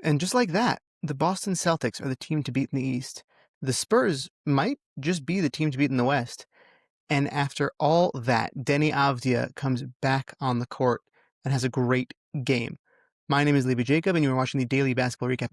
And just like that, the Boston Celtics are the team to beat in the East. The Spurs might just be the team to beat in the West. And after all that, Deni Avdija comes back on the court and has a great game. My name is Levi Jacob, and you are watching the Daily Basketball Recap.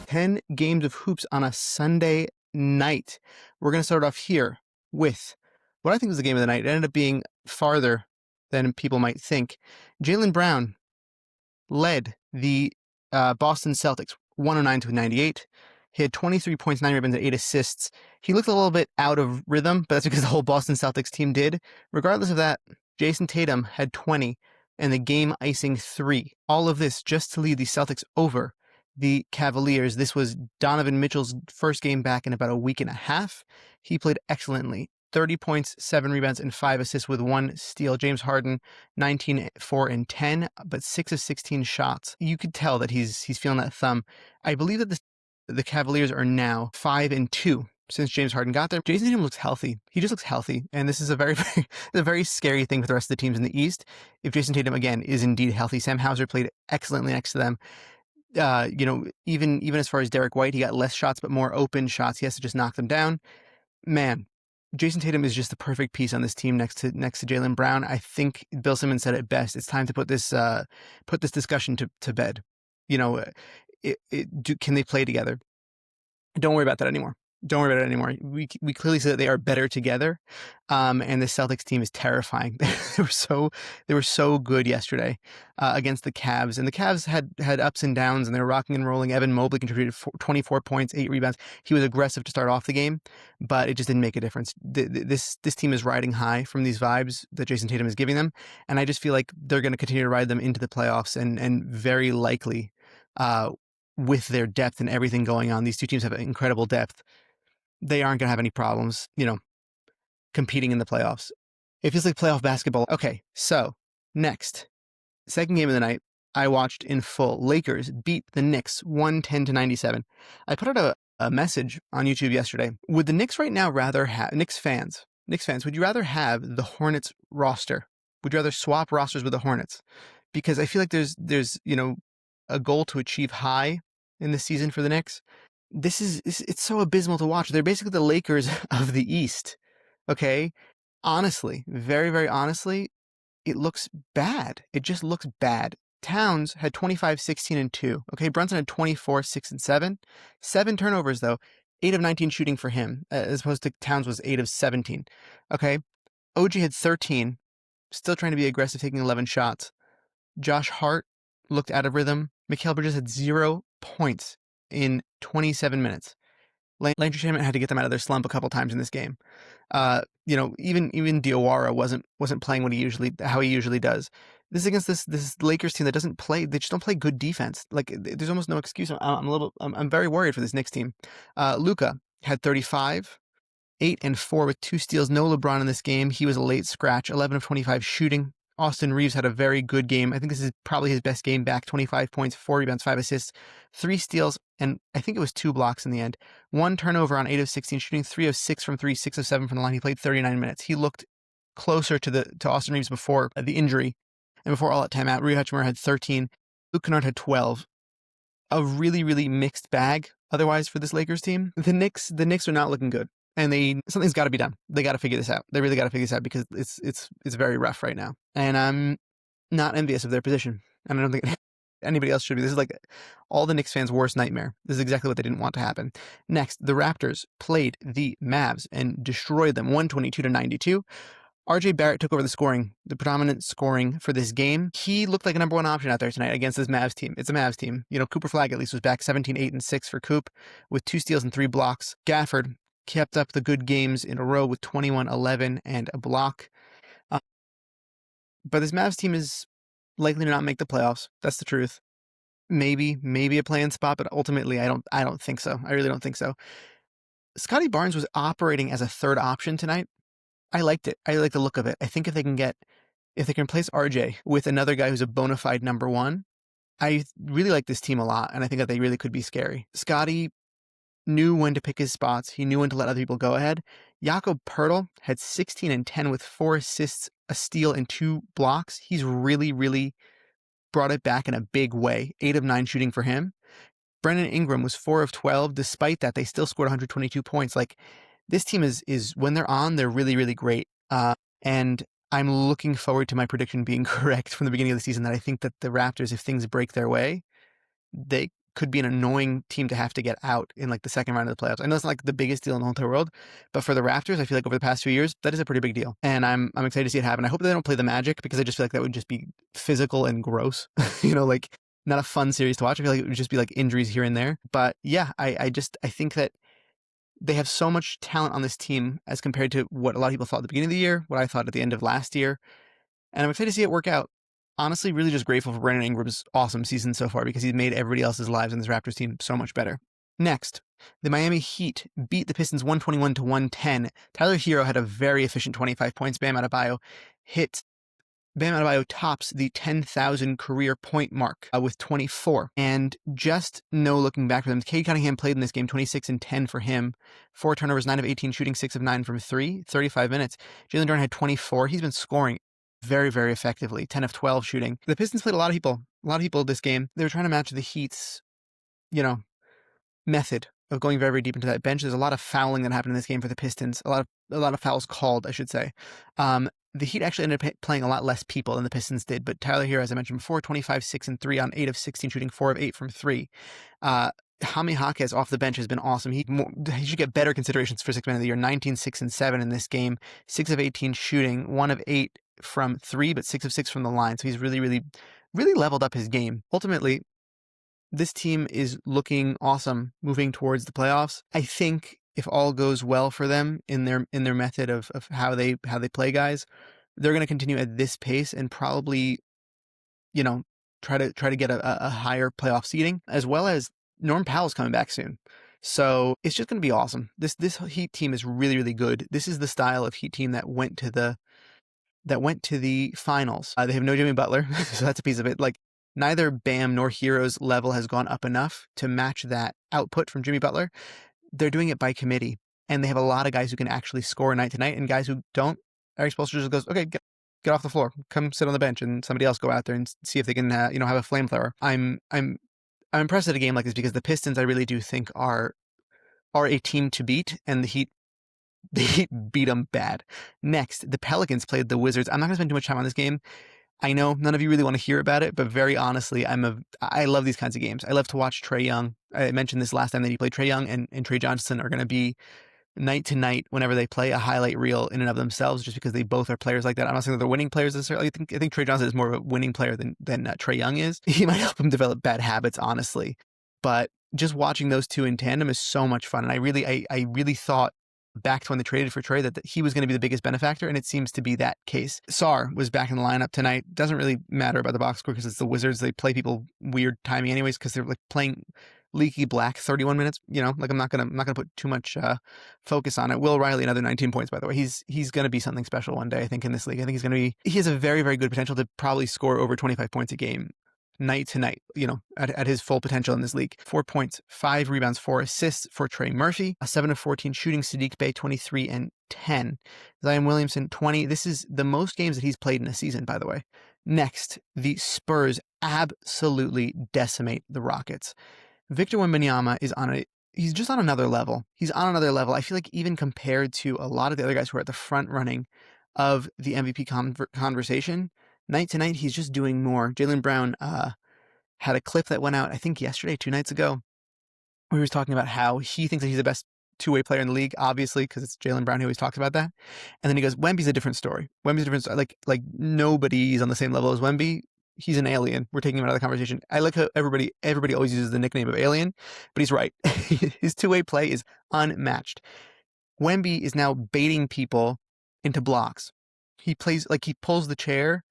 Ten games of hoops on a Sunday night. We're going to start off here with what I think was the game of the night. It ended up being farther than people might think. Jaylen Brown led the Boston Celtics 109-98. He had 23 points, 9 rebounds, and 8 assists. He looked a little bit out of rhythm, but that's because the whole Boston Celtics team did. Regardless of that, Jason Tatum had 20 and the game-icing 3. All of this just to lead the Celtics over the Cavaliers. This was Donovan Mitchell's first game back in about a week and a half. He played excellently. 30 points, 7 rebounds, and 5 assists with 1 steal. James Harden, 19, 4, and 10, but 6 of 16 shots. You could tell that he's feeling that thumb. I believe that the Cavaliers are now 5-2 since James Harden got there. Jason Tatum looks healthy. He just looks healthy, and this is a very scary thing for the rest of the teams in the East. If Jason Tatum again is indeed healthy, Sam Hauser played excellently next to them. Even as far as Derek White, he got less shots but more open shots. He has to just knock them down. Man, Jason Tatum is just the perfect piece on this team next to Jaylen Brown. I think Bill Simmons said it best. It's time to put this discussion to bed. Can they play together? Don't worry about that anymore. We clearly see that they are better together, and the Celtics team is terrifying. they were so good yesterday against the Cavs, and the Cavs had ups and downs, and they were rocking and rolling. Evan Mobley contributed 24 points, 8 rebounds. He was aggressive to start off the game, but it just didn't make a difference. This team is riding high from these vibes that Jason Tatum is giving them, and I just feel like they're going to continue to ride them into the playoffs, and very likely, with their depth and everything going on, these two teams have incredible depth. They aren't going to have any problems, competing in the playoffs. It feels like playoff basketball. Okay, so next, second game of the night, I watched in full. Lakers beat the Knicks 110-97. I put out a message on YouTube yesterday. Would the Knicks right now rather have, Knicks fans, would you rather have the Hornets roster? Would you rather swap rosters with the Hornets? Because I feel like there's a goal to achieve high in this season for the Knicks. It's so abysmal to watch. They're basically the Lakers of the East. Okay? Honestly, very, very honestly, it looks bad. It just looks bad. Towns had 25, 16, and 2. Okay? Brunson had 24, 6, and 7. 7 turnovers, though. 8 of 19 shooting for him, as opposed to Towns was 8 of 17. Okay? OG had 13, still trying to be aggressive, taking 11 shots. Josh Hart looked out of rhythm. Mikal Bridges had 0 points in 27 minutes. Landry Shamet had to get them out of their slump a couple times in this game. Even Diawara wasn't playing how he usually does. This is against this Lakers team that doesn't play. They just don't play good defense. Like, there's almost no excuse. I'm very worried for this Knicks team. Luka had 35, 8 and 4 with 2 steals. No LeBron in this game. He was a late scratch. 11 of 25 shooting. Austin Reeves had a very good game. I think this is probably his best game back. 25 points, 4 rebounds, 5 assists, 3 steals, and I think it was 2 blocks in the end. 1 turnover on 8 of 16 shooting, 3 of 6 from 3, 6 of 7 from the line. He played 39 minutes. He looked closer to Austin Reeves before the injury and before all that timeout. Rui Hachimura had 13. Luke Kennard had 12. A really, really mixed bag otherwise for this Lakers team. The Knicks are not looking good. And something's got to be done. They got to figure this out. They really got to figure this out because it's very rough right now. And I'm not envious of their position. And I don't think anybody else should be. This is like all the Knicks fans' worst nightmare. This is exactly what they didn't want to happen. Next, the Raptors played the Mavs and destroyed them 122-92. RJ Barrett took over the predominant scoring for this game. He looked like a number 1 option out there tonight against this Mavs team. It's a Mavs team. Cooper Flagg at least was back 17, 8, and 6 for Coop with 2 steals and 3 blocks. Gafford kept up the good games in a row with 21, 11, and a block. But this Mavs team is likely to not make the playoffs. That's the truth. Maybe a play-in spot, but ultimately I don't think so. I really don't think so. Scotty Barnes was operating as a third option tonight. I liked it. I like the look of it. I think if they can replace RJ with another guy who's a bona fide number 1, I really like this team a lot, and I think that they really could be scary. Scotty knew when to pick his spots. He knew when to let other people go ahead. Jakob Poeltl had 16 and 10 with 4 assists, a steal, and 2 blocks. He's really, really brought it back in a big way. 8 of 9 shooting for him. Brandon Ingram was 4 of 12. Despite that, they still scored 122 points. Like, this team is when they're on, they're really, really great. And I'm looking forward to my prediction being correct from the beginning of the season that I think that the Raptors, if things break their way, they could be an annoying team to have to get out in like the second round of the playoffs. I know it's not like the biggest deal in the whole entire world, but for the Raptors, I feel like over the past few years, that is a pretty big deal. And I'm excited to see it happen. I hope they don't play the Magic because I just feel like that would just be physical and gross, like not a fun series to watch. I feel like it would just be like injuries here and there. But yeah, I think that they have so much talent on this team as compared to what a lot of people thought at the beginning of the year, what I thought at the end of last year. And I'm excited to see it work out. Honestly, really just grateful for Brandon Ingram's awesome season so far because he's made everybody else's lives in this Raptors team so much better. Next, the Miami Heat beat the Pistons 121-110. Tyler Hero had a very efficient 25 points. Bam Adebayo tops the 10,000 career point mark with 24. And just no looking back for them. Cade Cunningham played in this game, 26 and 10 for him. 4 turnovers, 9 of 18 shooting, 6 of 9 from 3, 35 minutes. Jalen Duren had 24. He's been scoring very, very effectively. 10 of 12 shooting. The Pistons played a lot of people this game. They were trying to match the Heat's, method of going very, very deep into that bench. There's a lot of fouling that happened in this game for the Pistons. A lot of fouls called, I should say. The Heat actually ended up playing a lot less people than the Pistons did, but Tyler Hero, as I mentioned before, 25, 6 and 3 on 8 of 16 shooting, 4 of 8 from 3. Jaime Jaquez off the bench has been awesome. He should get better considerations for 6 man of the year. 19, 6 and 7 in this game, 6 of 18 shooting, 1 of 8 from 3, but 6 of 6 from the line. So he's really, really, really leveled up his game. Ultimately, this team is looking awesome moving towards the playoffs. I think if all goes well for them in their method of how they play guys, they're going to continue at this pace and probably, try to get a higher playoff seeding, as well as Norm Powell's coming back soon. So it's just going to be awesome. This Heat team is really, really good. This is the style of Heat team that went to the finals. They have no Jimmy Butler, so that's a piece of it. Like, neither Bam nor Hero's level has gone up enough to match that output from Jimmy Butler. They're doing it by committee, and they have a lot of guys who can actually score night to night, and guys who don't. Eric Spoelstra just goes, okay, get off the floor, come sit on the bench, and somebody else go out there and see if they can, have a flamethrower. I'm impressed at a game like this because the Pistons, I really do think are a team to beat, and the Heat beat them bad. Next, the Pelicans played the Wizards. I'm not going to spend too much time on this game. I know none of you really want to hear about it, but very honestly, I love these kinds of games. I love to watch Trae Young. I mentioned this last time that he played. Trae Young and Trae Johnson are going to be night to night whenever they play a highlight reel in and of themselves, just because they both are players like that. I'm not saying that they're winning players necessarily. I think Trae Johnson is more of a winning player than Trae Young is. He might help him develop bad habits, honestly. But just watching those two in tandem is so much fun. And I really thought back to when they traded for Trae that he was going to be the biggest benefactor, and it seems to be that case. Sarr was back in the lineup tonight. Doesn't really matter about the box score because it's the Wizards. They play people weird timing anyways because they're like playing leaky black 31 minutes. I'm not gonna put too much focus on it. Will Riley, another 19 points, by the way. He's gonna be something special one day, I think, in this league. I think he has a very, very good potential to probably score over 25 points a game night to night, at his full potential in this league. 4 points, 5 rebounds, 4 assists for Trey Murphy, a 7 of 14 shooting. Sadiq Bey, 23 and 10. Zion Williamson, 20. This is the most games that he's played in a season, by the way. Next, the Spurs absolutely decimate the Rockets. Victor Wembanyama he's just on another level. He's on another level. I feel like even compared to a lot of the other guys who are at the front running of the MVP conversation, night to night, he's just doing more. Jaylen Brown had a clip that went out, I think yesterday, 2 nights ago, where he was talking about how he thinks that he's the best two-way player in the league, obviously, because it's Jaylen Brown who always talks about that. And then he goes, Wemby's a different story. Like nobody's on the same level as Wemby. He's an alien. We're taking him out of the conversation. I like how everybody always uses the nickname of alien, but he's right. His two-way play is unmatched. Wemby is now baiting people into blocks. He pulls the chair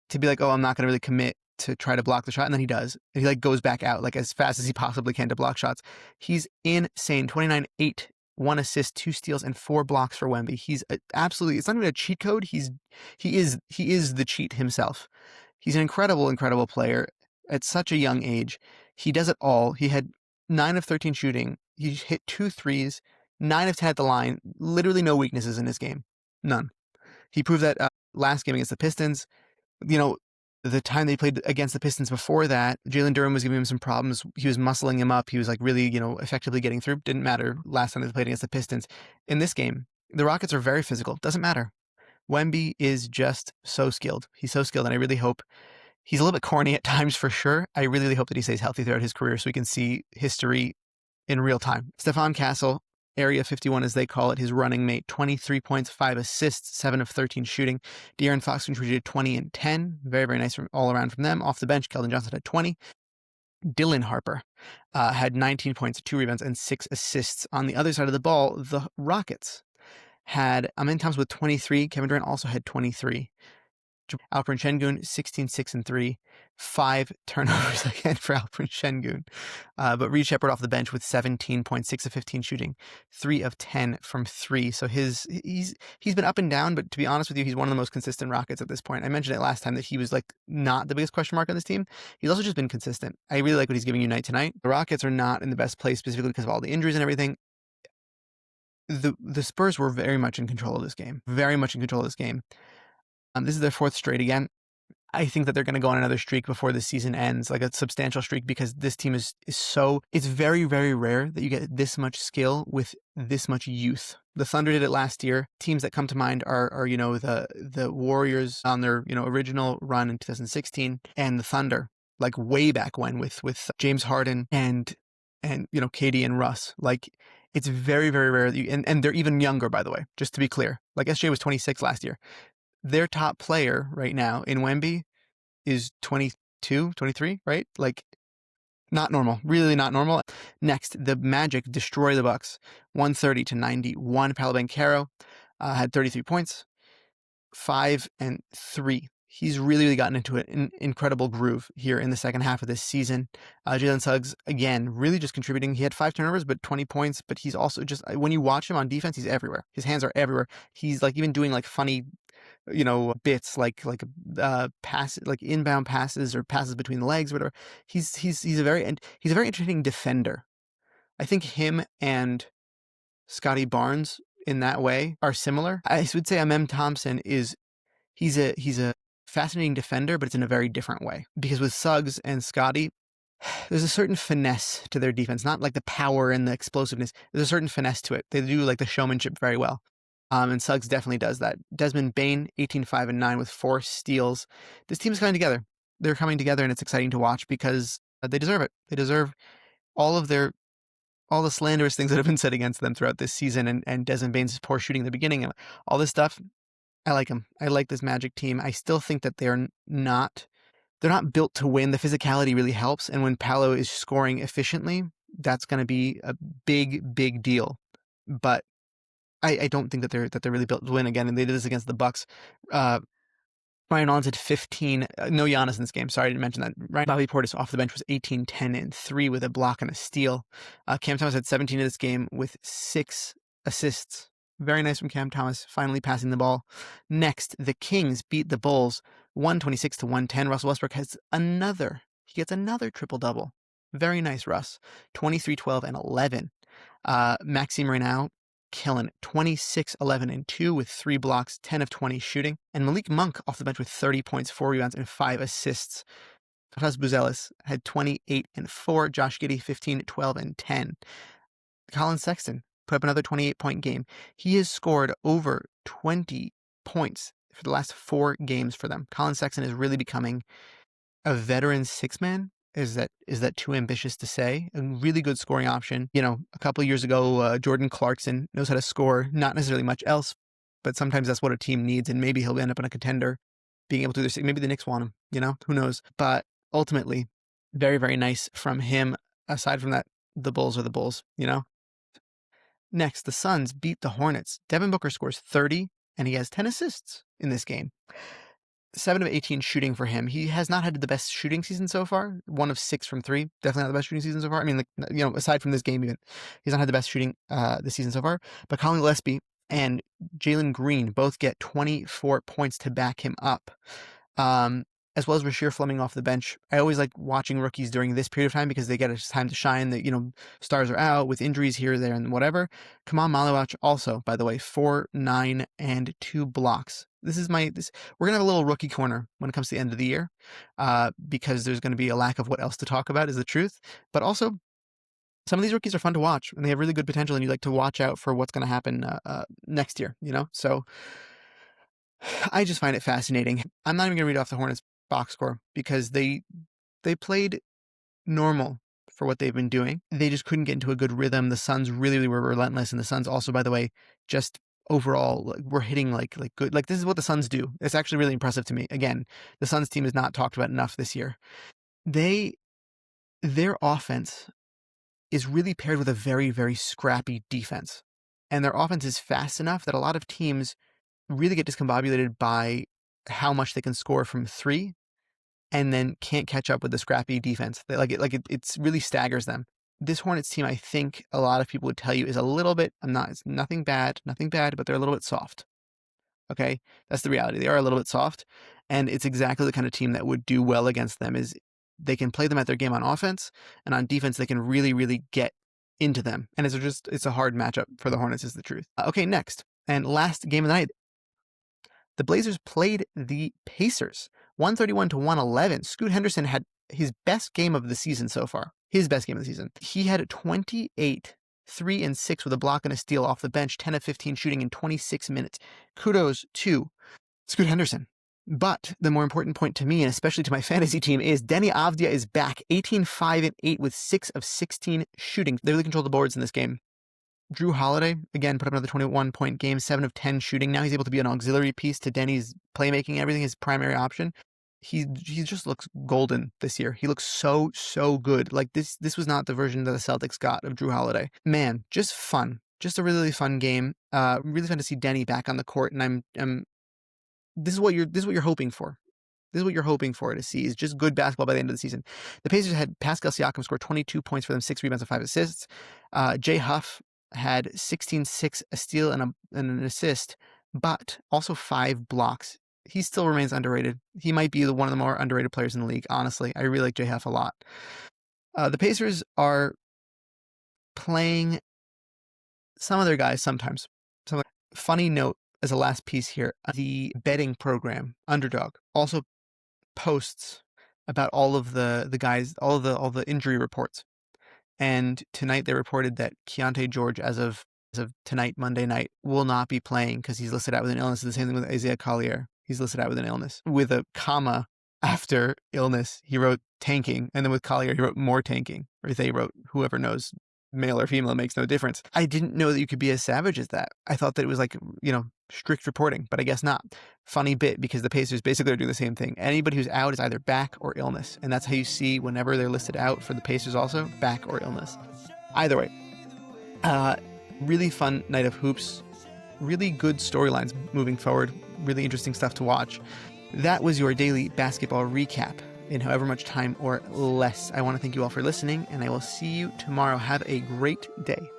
to be like, oh, I'm not going to really commit to try to block the shot. And then he does. And he goes back out as fast as he possibly can to block shots. He's insane. 29-8, 1 assist, 2 steals, and 4 blocks for Wemby. He's absolutely, it's not even a cheat code. He is the cheat himself. He's an incredible, incredible player at such a young age. He does it all. He had 9 of 13 shooting. He hit 2 threes. 9 of 10 at the line. Literally no weaknesses in his game. None. He proved that last game against the Pistons. The time they played against the Pistons before that, Jalen Durham was giving him some problems. He was muscling him up. He was like really, effectively getting through. Didn't matter last time they played against the Pistons. In this game, the Rockets are very physical. Doesn't matter. Wemby is just so skilled. He's so skilled, and I really hope he's a little bit corny at times for sure. I really hope that he stays healthy throughout his career so we can see history in real time. Stephon Castle, Area 51 as they call it, his running mate, 23 points, 5 assists, 7 of 13 shooting. De'Aaron Fox contributed 20 and 10. Very, very nice all around from them. Off the bench, Keldon Johnson had 20. Dylan Harper had 19 points, 2 rebounds, and 6 assists. On the other side of the ball, the Rockets had Amen Thompson with 23. Kevin Durant also had 23. Alperen Şengün, 16, 6, and 3. 5 turnovers again for Alperen Şengün. But Reed Shepherd off the bench with 17 points, 6 of 15 shooting, 3 of 10 from 3. So he's been up and down, but to be honest with you, he's one of the most consistent Rockets at this point. I mentioned it last time that he was like not the biggest question mark on this team. He's also just been consistent. I really like what he's giving you night to night. The Rockets are not in the best place specifically because of all the injuries and everything. The Spurs were very much in control of this game. Very much in control of this game. This is their 4th straight again. I think that they're going to go on another streak before the season ends, like a substantial streak, because this team is so, it's very, very rare that you get this much skill with this much youth. The Thunder did it last year. Teams that come to mind are the Warriors on their, original run in 2016, and the Thunder, like way back when with James Harden and KD and Russ. Like, it's very, very rare that and they're even younger, by the way, just to be clear. Like SJ was 26 last year. Their top player right now in Wemby is 22, 23, right? Like, not normal. Really not normal. Next, the Magic destroy the Bucks, 130-91. Paolo Banchero had 33 points, 5 and 3. He's really, really gotten into an incredible groove here in the second half of this season. Jalen Suggs, again, really just contributing. He had 5 turnovers, but 20 points. But he's also just, when you watch him on defense, he's everywhere. His hands are everywhere. He's like even doing like funny, bits like pass, like inbound passes or passes between the legs, whatever. He's a very entertaining defender. I think him and Scotty Barnes in that way are similar. I would say Amen Thompson he's a fascinating defender, but it's in a very different way. Because with Suggs and Scotty, there's a certain finesse to their defense, not like the power and the explosiveness. There's a certain finesse to it. They do like the showmanship very well. And Suggs definitely does that. Desmond Bane, 18, 5, and 9 with 4 steals. This team's coming together. They're coming together, and it's exciting to watch because they deserve it. They deserve all the slanderous things that have been said against them throughout this season, and Desmond Bane's poor shooting in the beginning, and all this stuff. I like him. I like this Magic team. I still think that they're not built to win. The physicality really helps, and when Paolo is scoring efficiently, that's going to be a big, big deal. But I don't think that they're really built to win again, and they did this against the Bucks. Ryan Rollins had 15. No Giannis in this game. Sorry, I didn't mention that. Bobby Portis off the bench was 18, 10, and 3 with a block and a steal. Cam Thomas had 17 in this game with 6 assists. Very nice from Cam Thomas, finally passing the ball. Next, the Kings beat the Bulls 126-110. Russell Westbrook gets another triple-double. Very nice, Russ. 23, 12, and 11. Maxime Reneau killing 26, 11, and 2 with 3 blocks, 10 of 20 shooting. And Malik Monk off the bench with 30 points, 4 rebounds, and 5 assists. Kostas Buzelis had 28 and 4. Josh Giddey, 15, 12, and 10. Colin Sexton put up another 28-point game. He has scored over 20 points for the last 4 games for them. Colin Sexton is really becoming a veteran 6-man. Is that too ambitious to say? A really good scoring option. A couple of years ago, Jordan Clarkson knows how to score, not necessarily much else, but sometimes that's what a team needs, and maybe he'll end up in a contender, being able to do this. Maybe the Knicks want him, who knows? But ultimately, very, very nice from him. Aside from that, the Bulls are the Bulls, Next, the Suns beat the Hornets. Devin Booker scores 30, and he has 10 assists in this game. 7 of 18 shooting for him. He has not had the best shooting season so far. 1 of 6 from 3. Definitely not the best shooting season so far. I mean, aside from this game, even he's not had the best shooting this season so far. But Colin Gillespie and Jalen Green both get 24 points to back him up. as well as Rasheer Fleming off the bench. I always like watching rookies during this period of time because they get a time to shine. That, you know, stars are out with injuries here, there, and whatever. Kamal Malewach also, by the way, 4, 9, and 2 blocks. We're gonna have a little rookie corner when it comes to the end of the year, because there's going to be a lack of what else to talk about, is the truth. But also, some of these rookies are fun to watch, and they have really good potential, and you like to watch out for what's going to happen next year. You know, so I just find it fascinating. I'm not even going to read off the Hornets box score because they played normal for what they've been doing. They just couldn't get into a good rhythm. The Suns really were relentless, and the Suns also, by the way, just overall were hitting like good. Like, this is what the Suns do. It's actually really impressive to me. Again, the Suns team is not talked about enough this year. Their offense is really paired with a very, very scrappy defense, and their offense is fast enough that a lot of teams really get discombobulated by how much they can score from 3 and then can't catch up with the scrappy defense. It really staggers them. This Hornets team, I think a lot of people would tell you, is a little bit, it's nothing bad, but they're a little bit soft. Okay? That's the reality. They are a little bit soft, and it's exactly the kind of team that would do well against them. Is they can play them at their game on offense, and on defense they can really, really get into them. And it's a hard matchup for the Hornets, is the truth. Okay, next and last game of the night. The Blazers played the Pacers, 131-111. Scoot Henderson had his best game of the season so far. His best game of the season. He had 28, 3 and 6 with a block and a steal off the bench, 10 of 15 shooting in 26 minutes. Kudos to Scoot Henderson. But the more important point to me, and especially to my fantasy team, is Deni Avdija is back, 18, 5 and 8 with 6 of 16 shooting. They really controlled the boards in this game. Drew Holiday, again, put up another 21-point game, 7 of 10 shooting. Now he's able to be an auxiliary piece to Deni's playmaking, everything, his primary option. He just looks golden this year. He looks so good. Like, this was not the version that the Celtics got of Drew Holiday. Man, just fun. Just a really, really fun game. Really fun to see Deni back on the court, and this is what you're hoping for. This is what you're hoping for to see, is just good basketball by the end of the season. The Pacers had Pascal Siakam score 22 points for them, 6 rebounds and 5 assists. Jay Huff had 16, 6, a steal and an assist, but also 5 blocks. He still remains underrated. He might be one of the more underrated players in the league, honestly. I really like Jay Huff a lot. The Pacers are playing some of their guys sometimes. Funny note as a last piece here, the betting program, Underdog, also posts about all of the guys, all the injury reports. And tonight they reported that Keontae George, as of tonight, Monday night, will not be playing because he's listed out with an illness. The same thing with Isaiah Collier. He's listed out with an illness. With a comma after illness, he wrote tanking. And then with Collier, he wrote more tanking. Or they wrote, whoever knows, male or female, makes no difference. I didn't know that you could be as savage as that. I thought that it was like, strict reporting, but I guess not. Funny bit, because the Pacers basically are doing the same thing. Anybody who's out is either back or illness. And that's how you see whenever they're listed out for the Pacers also, back or illness. Either way, really fun night of hoops. Really good storylines moving forward. Really interesting stuff to watch. That was your daily basketball recap in however much time or less. I want to thank you all for listening, and I will see you tomorrow. Have a great day.